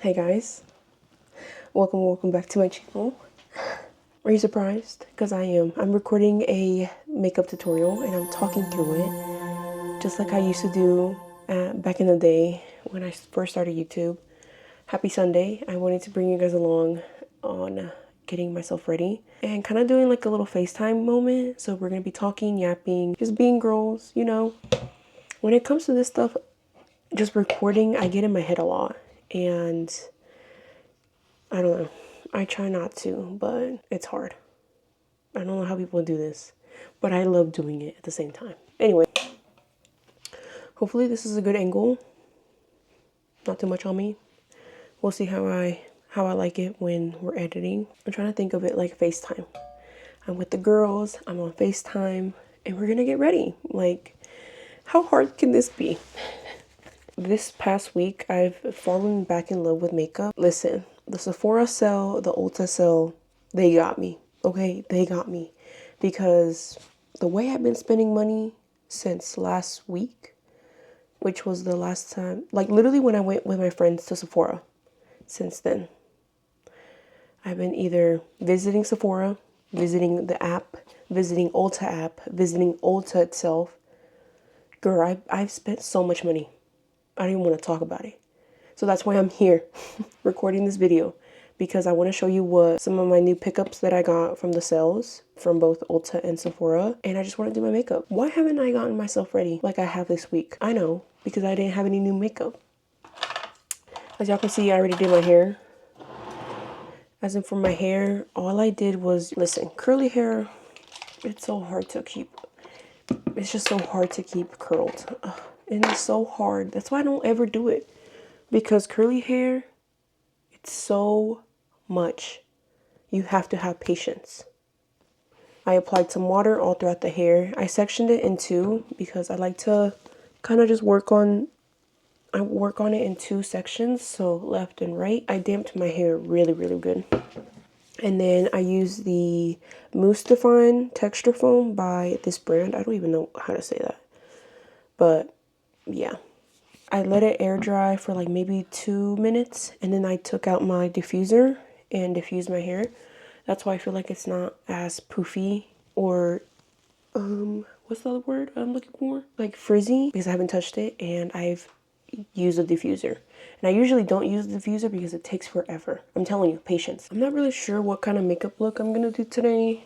Hey guys, welcome back to my channel. Are you surprised? Because I am. I'm recording a makeup tutorial and I'm talking through it just like I used to do back in the day when I first started YouTube. Happy Sunday. I wanted to bring you guys along on getting myself ready and kind of doing like a little FaceTime moment. So we're going to be talking, yapping, just being girls, you know. When it comes to this stuff, just recording, I get in my head a lot and I don't know. I try not to, but it's hard. I don't know how people do this, but I love doing it at the same time. Anyway, hopefully this is a good angle. Not too much on me. We'll see how I like it when we're editing. I'm trying to think of it like FaceTime. I'm with the girls, I'm on FaceTime, and we're gonna get ready. Like, how hard can this be? This past week, I've fallen back in love with makeup. Listen, the Sephora sale, the Ulta sale, they got me, okay? They got me. Because the way I've been spending money since last week, which was the last time, like literally when I went with my friends to Sephora, since then, I've been either visiting Sephora, visiting the app, visiting Ulta app, visiting Ulta itself. Girl, I've spent so much money. I don't even want to talk about it. So that's why I'm here recording this video, because I want to show you what some of my new pickups that I got from the sales from both Ulta and Sephora, and I just want to do my makeup. Why haven't I gotten myself ready like I have this week? I know, because I didn't have any new makeup. As y'all can see, I already did my hair. As in for my hair, all I did was, listen, curly hair, it's so hard to keep. It's just so hard to keep curled. And it's so hard. That's why I don't ever do it. Because curly hair, it's so much. You have to have patience. I applied some water all throughout the hair. I sectioned it in two because I like to kind of just work on it in two sections, so left and right. I damped my hair really good. And then I used the Mousse Define Texture Foam by this brand. I don't even know how to say that. But yeah. I let it air dry for like maybe 2 minutes, and then I took out my diffuser and diffused my hair. That's why I feel like it's not as poofy or what's the other word I'm looking for? Like frizzy, because I haven't touched it and I've used a diffuser. And I usually don't use the diffuser because it takes forever. I'm telling you, patience. I'm not really sure what kind of makeup look I'm gonna do today,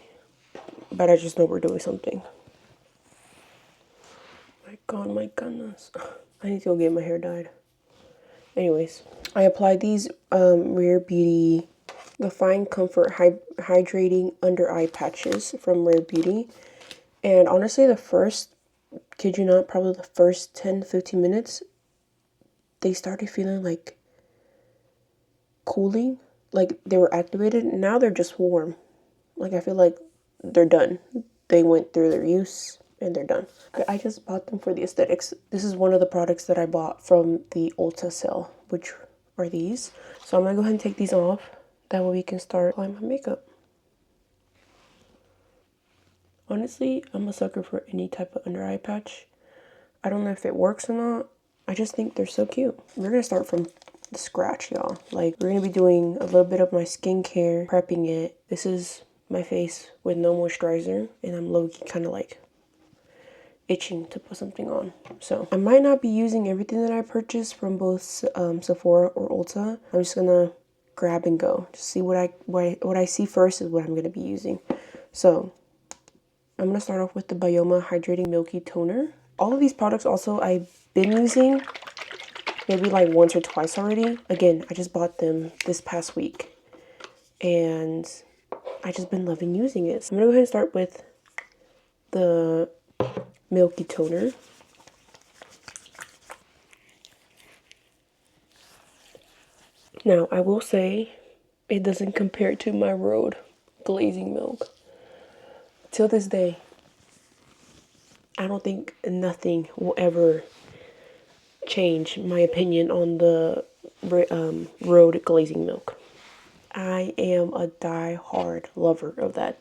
but I just know we're doing something. My God, my goodness. I need to go get my hair dyed. Anyways, I applied these Rare Beauty, the Fine Comfort Hydrating Under Eye Patches from Rare Beauty. And honestly, the first, kid you not, probably the first 10 to 15 minutes, they started feeling like cooling, like they were activated. Now they're just warm. Like I feel like they're done. They went through their use and they're done. I just bought them for the aesthetics. This is one of the products that I bought from the Ulta sale, which are these. So I'm gonna go ahead and take these off. That way we can start applying my makeup. Honestly, I'm a sucker for any type of under eye patch. I don't know if it works or not. I just think they're so cute. We're gonna start from the scratch, y'all. Like, we're gonna be doing a little bit of my skincare, prepping it. This is my face with no moisturizer, and I'm low-key kind of like itching to put something on. So I might not be using everything that I purchased from both Sephora or Ulta. I'm just gonna grab and go. Just see what I see first is what I'm gonna be using. So I'm gonna start off with the Bioma Hydrating Milky Toner. All of these products also I've been using maybe like once or twice already. Again, I just bought them this past week and I just been loving using it. So I'm gonna go ahead and start with the Milky Toner. Now, I will say it doesn't compare to my Rhode Glazing Milk. Till this day, I don't think nothing will ever change my opinion on the Rhode Glazing Milk. I am a die-hard lover of that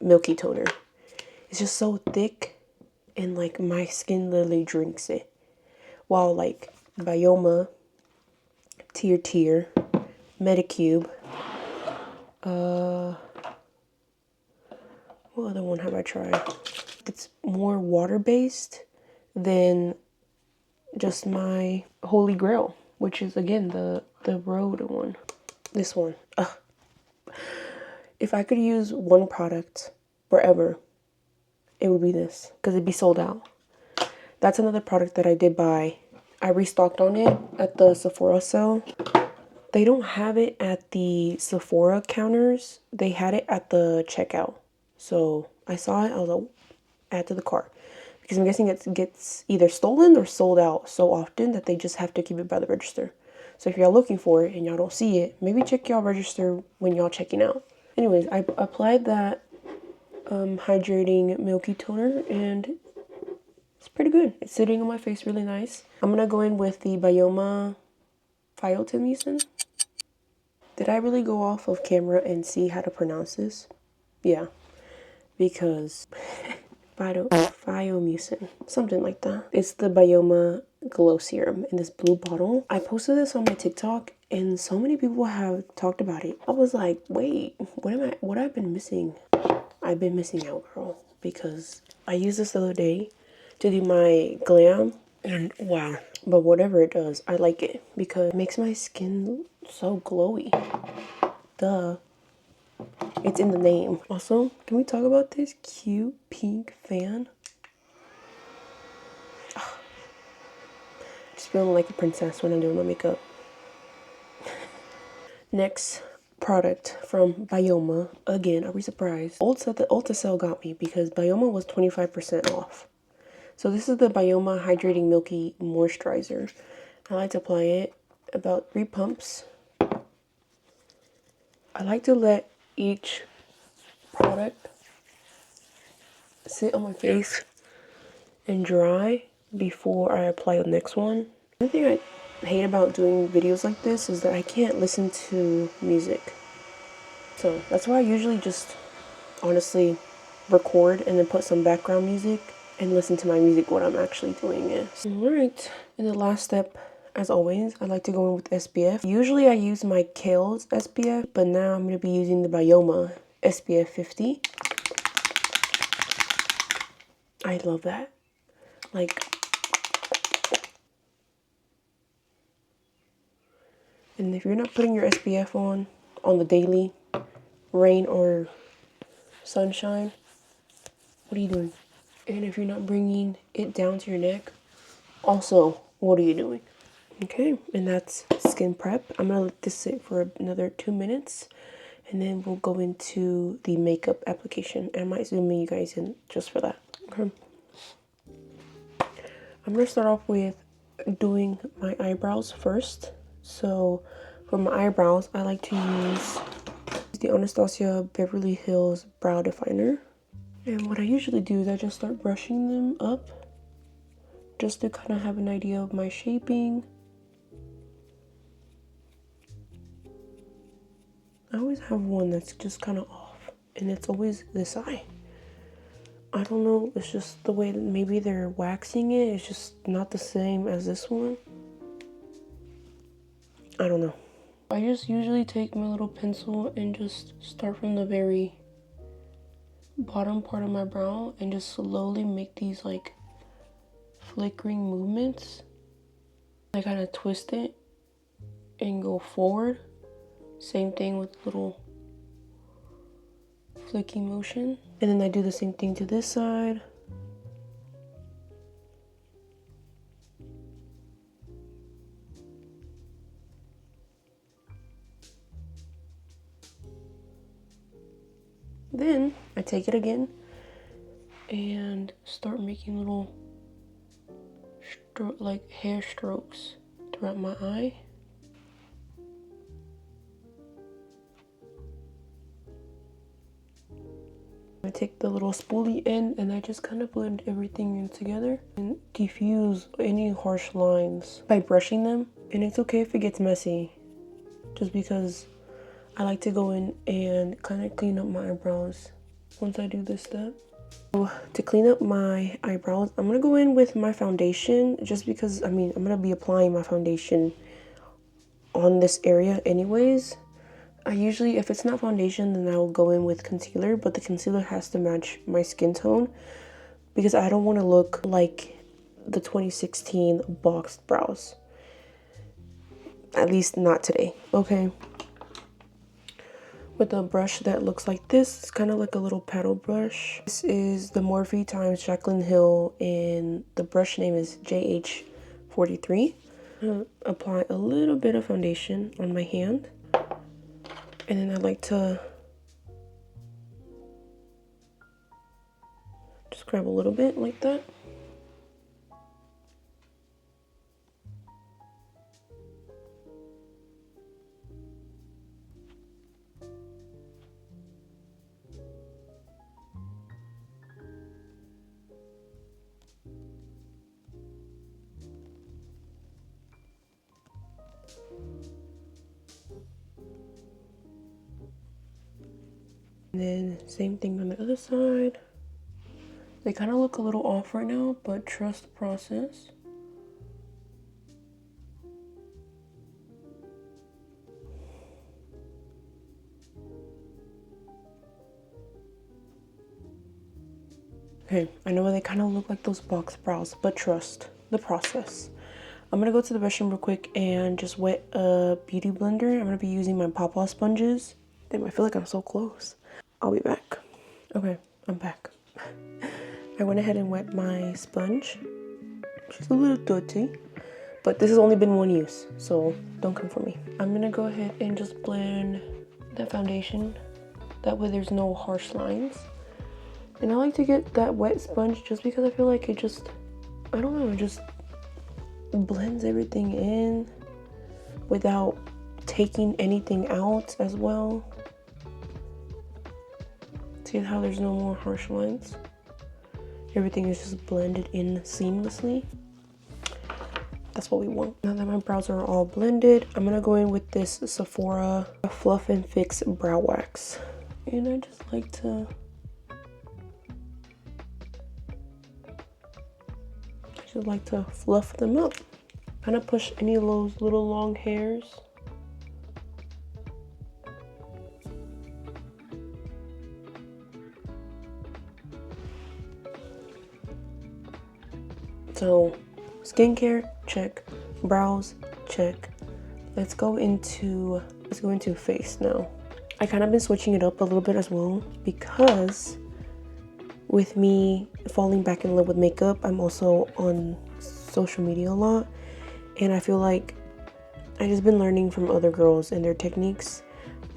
Milky Toner. It's just so thick and like my skin literally drinks it. While like Bioma Tier, Medicube. What other one have I tried? It's more water-based than just my Holy Grail, which is again the Rhode one. This one. If I could use one product forever, it would be this, because it'd be sold out. That's another product that I did buy. I restocked on it at the Sephora sale. They don't have it at the Sephora counters. They had it at the checkout. So I saw it, I was like, add to the cart. Because I'm guessing it gets either stolen or sold out so often that they just have to keep it by the register. So if y'all looking for it and y'all don't see it, maybe check y'all register when y'all checking out. Anyways, I applied that hydrating milky toner and it's pretty good. It's sitting on my face really nice. I'm gonna go in with the Bioma Phytomucin. Did I really go off of camera and see how to pronounce this? Yeah, because Phytomucin, something like that. It's the Bioma Glow Serum in this blue bottle. I posted this on my TikTok and so many people have talked about it. I was like, wait, what I've been missing? I've been missing out, girl, because I used this the other day to do my glam and wow. But whatever it does, I like it because it makes my skin so glowy. Duh. It's in the name. Also, can we talk about this cute pink fan? Just feeling like a princess when I'm doing my makeup. Next product from Bioma. Again, are we surprised? The Ulta sale got me because Bioma was 25% off. So this is the Bioma Hydrating Milky Moisturizer. I like to apply it about 3 pumps. I like to let each product sit on my face and dry before I apply the next one. The thing I hate about doing videos like this is that I can't listen to music. So that's why I usually just honestly record and then put some background music and listen to my music when I'm actually doing it. Alright, and the last step, as always, I like to go in with SPF. Usually I use my Kiehl's SPF, but now I'm going to be using the Bioma SPF 50. I love that. Like, and if you're not putting your SPF on the daily, rain or sunshine, what are you doing? And if you're not bringing it down to your neck, also, what are you doing? Okay, and that's skin prep. I'm gonna let this sit for another 2 minutes and then we'll go into the makeup application. And I might zoom in you guys in just for that. Okay. I'm gonna start off with doing my eyebrows first. So for my eyebrows, I like to use the Anastasia Beverly Hills Brow Definer. And what I usually do is I just start brushing them up just to kind of have an idea of my shaping. I always have one that's just kind of off, and it's always this eye. I don't know, it's just the way that maybe they're waxing it. It's just not the same as this one. I don't know. I just usually take my little pencil and just start from the very bottom part of my brow and just slowly make these like flickering movements. I kind of twist it and go forward. Same thing with little flicking motion. And then I do the same thing to this side. Then I take it again and start making little like hair strokes throughout my eye. I take the little spoolie end and I just kind of blend everything in together and diffuse any harsh lines by brushing them. And it's okay if it gets messy, just because I like to go in and kind of clean up my eyebrows once I do this step. So to clean up my eyebrows, I'm going to go in with my foundation just because, I'm going to be applying my foundation on this area anyways. I usually, if it's not foundation, then I will go in with concealer, but the concealer has to match my skin tone because I don't want to look like the 2016 boxed brows. At least not today, okay? With a brush that looks like this, it's kind of like a little paddle brush. This is the Morphe times Jaclyn Hill, and the brush name is JH43. I'm gonna apply a little bit of foundation on my hand. And then I like to just grab a little bit like that. And then same thing on the other side. They kind of look a little off right now, but trust the process. Okay, I know they kind of look like those box brows, but trust the process. I'm gonna go to the restroom real quick and just wet a beauty blender. I'm gonna be using my Pawpaw sponges. Damn, I feel like I'm so close. I'll be back. Okay, I'm back. I went ahead and wet my sponge. She's a little dirty, but this has only been one use, so don't come for me. I'm gonna go ahead and just blend that foundation. That way there's no harsh lines. And I like to get that wet sponge just because I feel like it just, I don't know, it just blends everything in without taking anything out as well. See how there's no more harsh lines? Everything is just blended in seamlessly. That's what we want. Now that my brows are all blended, I'm gonna go in with this Sephora Fluff and Fix Brow Wax. And I just like to fluff them up. Kind of push any of those little long hairs. So, skincare, check. Brows, check. Let's go into face now. I kind of been switching it up a little bit as well because with me falling back in love with makeup, I'm also on social media a lot, and I feel like I just been learning from other girls and their techniques,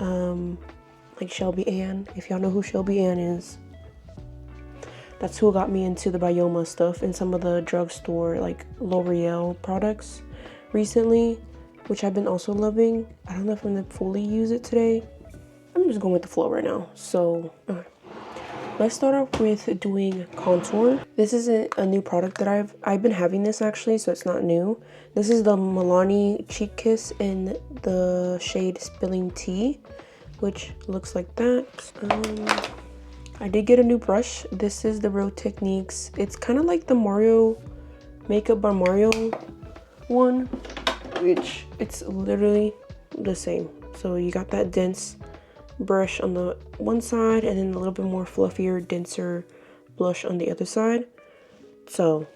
like Shelby Ann. If y'all know who Shelby Ann is, that's who got me into the Bioma stuff and some of the drugstore like L'Oreal products recently, which I've been also loving. I don't know if I'm gonna fully use it today. I'm just going with the flow right now. So let's start off with doing contour. This is a new product that I've been having this actually, so it's not new. This is the Milani Cheek Kiss in the shade Spilling Tea, which looks like that. I did get a new brush. This is the Real Techniques. It's kind of like the Mario Makeup by Mario one, which it's literally the same. So you got that dense brush on the one side and then a little bit more fluffier, denser blush on the other side. So,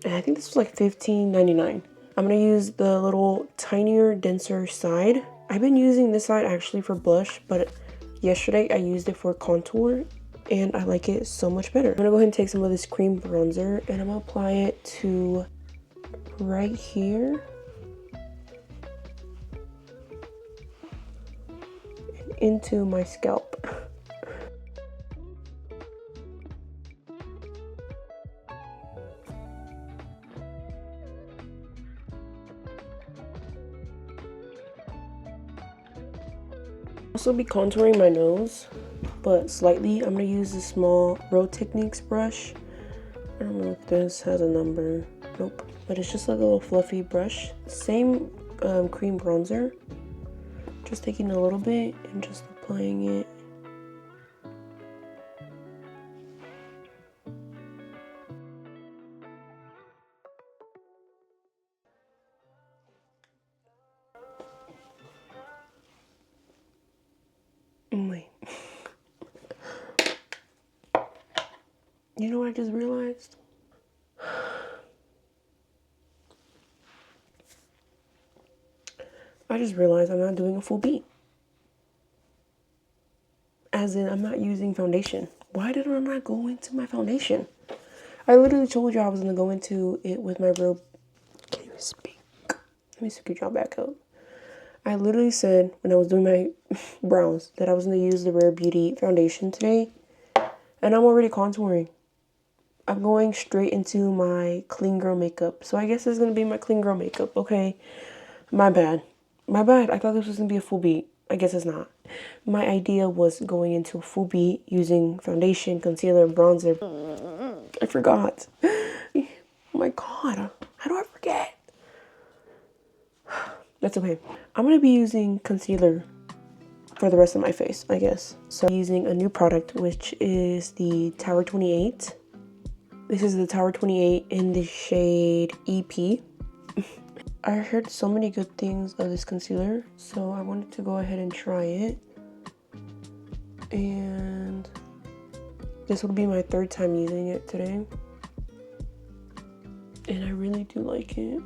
and I think this was like $15.99. I'm gonna use the little tinier, denser side. I've been using this side actually for blush, but yesterday I used it for contour and I like it so much better. I'm gonna go ahead and take some of this cream bronzer and I'm gonna apply it to right here and into my scalp. Also be contouring my nose, but slightly. I'm gonna use the small Real Techniques brush. I don't know if this has a number. Nope. But it's just like a little fluffy brush. Same cream bronzer. Just taking a little bit and just applying it. You know what I just realized? I just realized I'm not doing a full beat. As in, I'm not using foundation. Why did I not go into my foundation? I literally told you I was going to go into it with my real... Can't even speak. Let me scoot y'all back up. I literally said when I was doing my brows that I was going to use the Rare Beauty foundation today. And I'm already contouring. I'm going straight into my clean girl makeup. So I guess this is going to be my clean girl makeup. Okay. My bad. My bad. I thought this was going to be a full beat. I guess it's not. My idea was going into a full beat using foundation, concealer, bronzer. I forgot. Oh my god. How do I forget? That's okay. I'm going to be using concealer for the rest of my face, I guess. So I'm using a new product, which is the Tower 28. This is the Tower 28 in the shade EP. I heard so many good things of this concealer, so I wanted to go ahead and try it. And this will be my third time using it today. And I really do like it.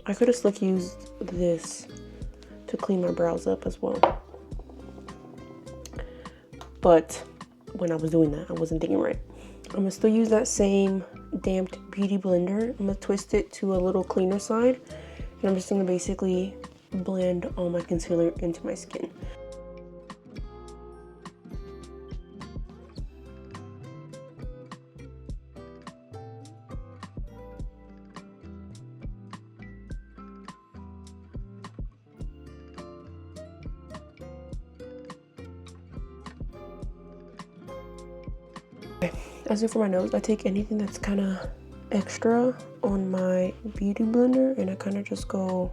I could have slick used this to clean my brows up as well. But when I was doing that, I wasn't thinking right. I'm gonna still use that same damped beauty blender. I'm gonna twist it to a little cleaner side. And I'm just gonna basically blend all my concealer into my skin. As if for my nose, I take anything that's kind of extra on my beauty blender and I kind of just go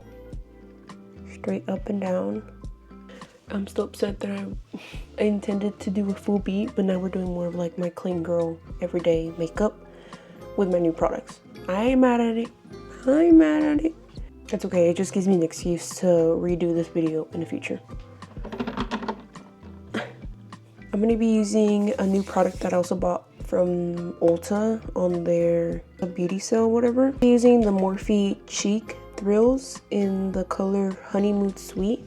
straight up and down. I'm still upset that I intended to do a full beat, but now we're doing more of like my clean girl everyday makeup with my new products. I ain't mad at it. I ain't mad at it. It's okay. It just gives me an excuse to redo this video in the future. I'm going to be using a new product that I also bought from Ulta on their beauty sale, whatever. I'm using the Morphe Cheek Thrills in the color Honeymoon Sweet.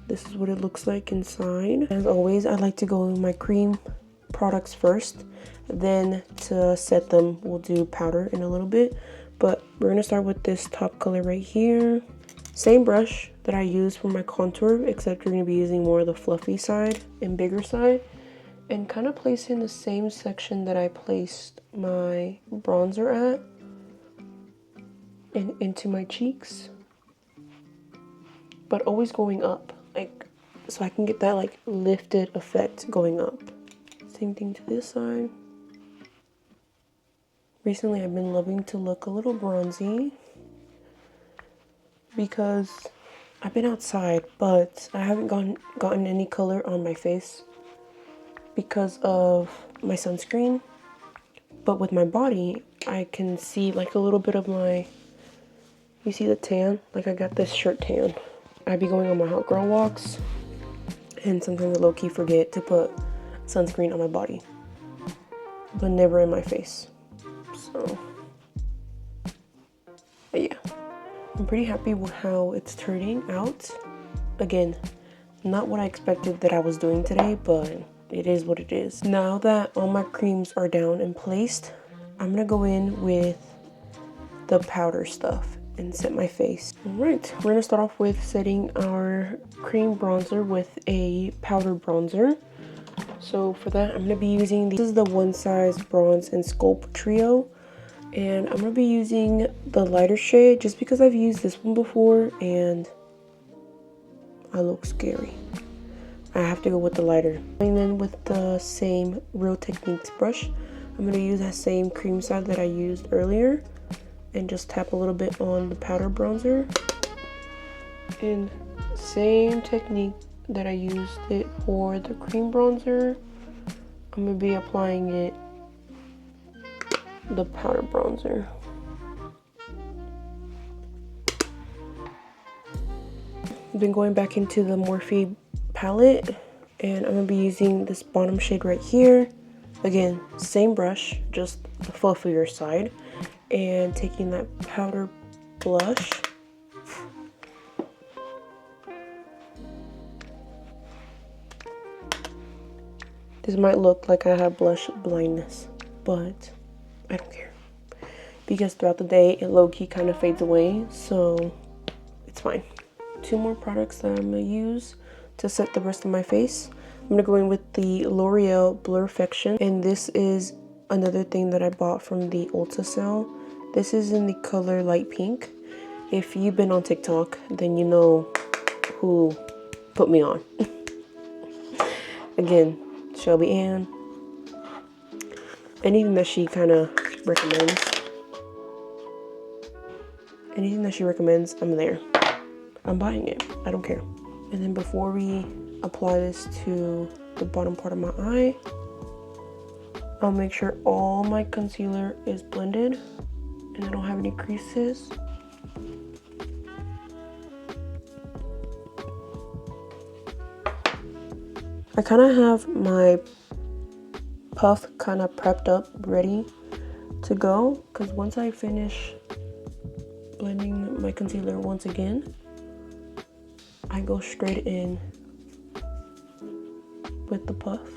This is what it looks like inside. As always, I like to go with my cream products first. Then to set them, we'll do powder in a little bit. But we're going to start with this top color right here. Same brush that I use for my contour, except we're going to be using more of the fluffy side and bigger side. And kind of place in the same section that I placed my bronzer at. And into my cheeks. But always going up. Like, so I can get that like lifted effect going up. Same thing to this side. Recently I've been loving to look a little bronzy. Because I've been outside, but I haven't gotten any color on my face because of my sunscreen. But with my body, I can see like a little bit of my, you see the tan? Like I got this shirt tan. I be going on my hot girl walks, and sometimes I low-key forget to put sunscreen on my body, but never in my face. So, but yeah. I'm pretty happy with how it's turning out. Again, not what I expected that I was doing today, but it is what it is. Now that all my creams are down and placed, I'm gonna go in with the powder stuff and set my face. All right, we're gonna start off with setting our cream bronzer with a powder bronzer. So for that, I'm gonna be using this is the One Size Bronze and Sculpt Trio. And I'm going to be using the lighter shade just because I've used this one before and I look scary. I have to go with the lighter. And then with the same Real Techniques brush, I'm going to use that same cream side that I used earlier and just tap a little bit on the powder bronzer. And same technique that I used it for the cream bronzer, I'm going to be applying it the powder bronzer. I've been going back into the Morphe palette, and I'm gonna be using this bottom shade right here. Again, same brush, just the fluffier side, and taking that powder blush. This might look like I have blush blindness, but I don't care, because throughout the day it low-key kind of fades away, so it's fine. 2 more products that I'm gonna use to set the rest of my face. I'm gonna go in with the L'Oreal Blurfection, and this is another thing that I bought from the Ulta sale. This is in the color light pink. If you've been on TikTok, then you know who put me on. Again, Shelby Ann. Anything that she kind of recommends. Anything that she recommends, I'm there. I'm buying it. I don't care. And then before we apply this to the bottom part of my eye, I'll make sure all my concealer is blended and I don't have any creases. I kind of have my puff kind of prepped up, ready to go, because once I finish blending my concealer once again, I go straight in with the puff.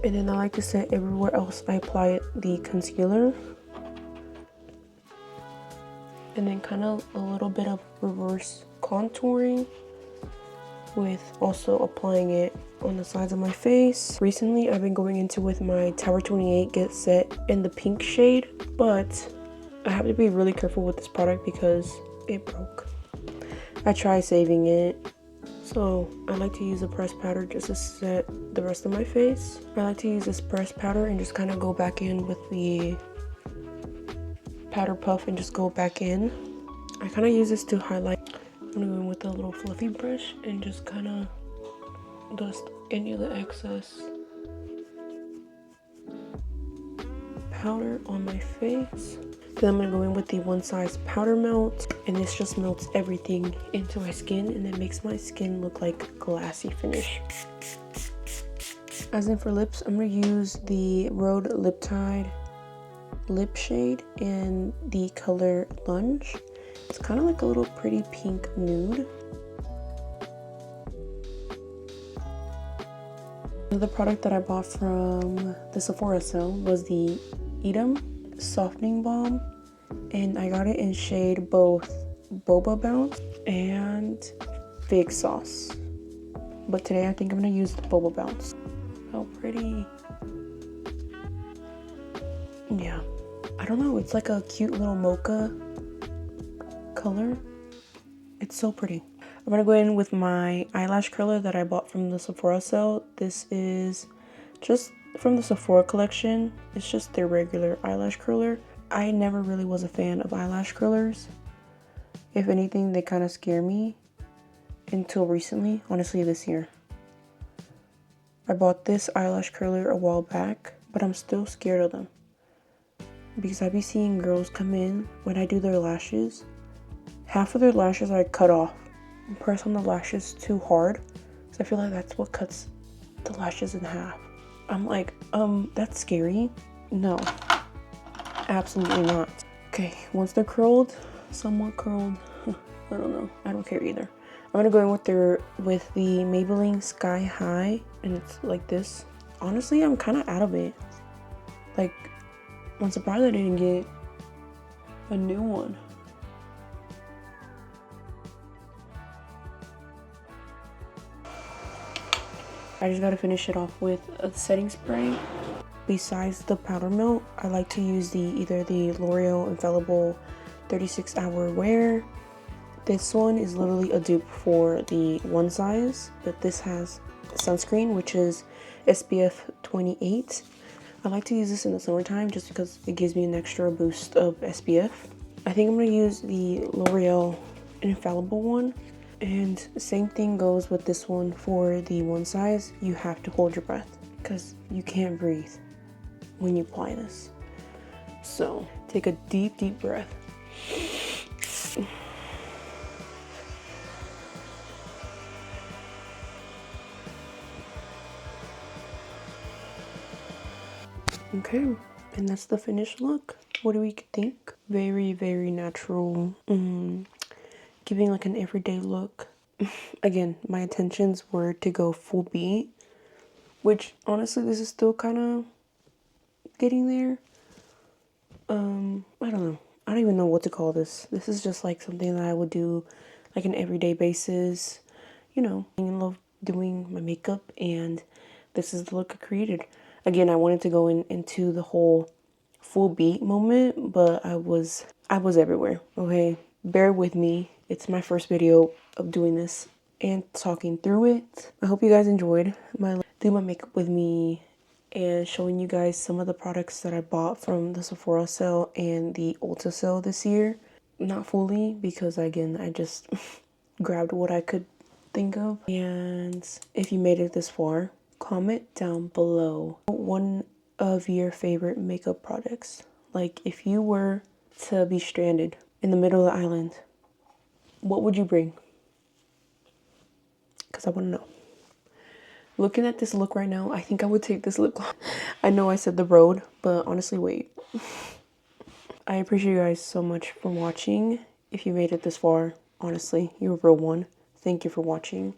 And then I like to set everywhere else I apply the concealer. And then kind of a little bit of reverse contouring, with also applying it on the sides of my face. Recently, I've been going into with my Tower 28 Get Set in the pink shade, but I have to be really careful with this product because it broke. I tried saving it, so I like to use a pressed powder just to set the rest of my face. I like to use this pressed powder and just kind of go back in with the powder puff and just go back in. I kind of use this to highlight. I'm gonna go in with a little fluffy brush and just kind of dust any of the excess powder on my face. Then I'm gonna go in with the One Size Powder Melt, and this just melts everything into my skin and it makes my skin look like glassy finish. As in for lips, I'm gonna use the Rhode Lip Tide lip shade in the color Lunge. It's kind of like a little pretty pink nude. Another product that I bought from the Sephora sale was the Edam Softening Balm, and I got it in shade both Boba Bounce and Fig Sauce. But today I think I'm gonna use the Boba Bounce. How pretty. Yeah, I don't know, it's like a cute little mocha color. It's so pretty. I'm gonna go in with my eyelash curler that I bought from the Sephora sale. This is just from the Sephora collection. It's just their regular eyelash curler. I never really was a fan of eyelash curlers. If anything, they kind of scare me until recently, honestly this year. I bought this eyelash curler a while back, but I'm still scared of them. Because I be seeing girls come in when I do their lashes. Half of their lashes are cut off and press on the lashes too hard. So I feel like that's what cuts the lashes in half. I'm like, that's scary. No, absolutely not. Okay, once they're curled, somewhat curled, I don't know. I don't care either. I'm gonna go in with the Maybelline Sky High, and it's like this. Honestly, I'm kind of out of it. Like, I'm surprised I didn't get a new one. I just gotta finish it off with a setting spray. Besides the powder melt, I like to use either the L'Oreal Infallible 36-Hour Wear. This one is literally a dupe for the One Size, but this has sunscreen, which is SPF 28. I like to use this in the summertime just because it gives me an extra boost of SPF. I think I'm gonna use the L'Oreal Infallible one. And same thing goes with this one for the One Size. You have to hold your breath because you can't breathe when you apply this. So take a deep, deep breath. Okay, and that's the finished look. What do we think? Very, very natural. Giving like an everyday look. Again, my intentions were to go full beat, which honestly, this is still kind of getting there. I don't know. I don't even know what to call this. This is just like something that I would do like an everyday basis. You know, I love doing my makeup, and this is the look I created. Again, I wanted to go into the whole full beat moment, but I was everywhere. Okay, bear with me. It's my first video of doing this and talking through it. I hope you guys enjoyed my do my makeup with me and showing you guys some of the products that I bought from the Sephora sale and the Ulta sale this year. Not fully, because again, I just grabbed what I could think of. And if you made it this far, comment down below one of your favorite makeup products. Like, if you were to be stranded in the middle of the island, what would you bring? Because I want to know. Looking at this look right now, I think I would take this lip gloss. I know I said the road, but honestly, wait. I appreciate you guys so much for watching. If you made it this far, honestly, you're a real one. Thank you for watching.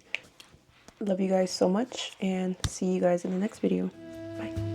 Love you guys so much, and see you guys in the next video. Bye.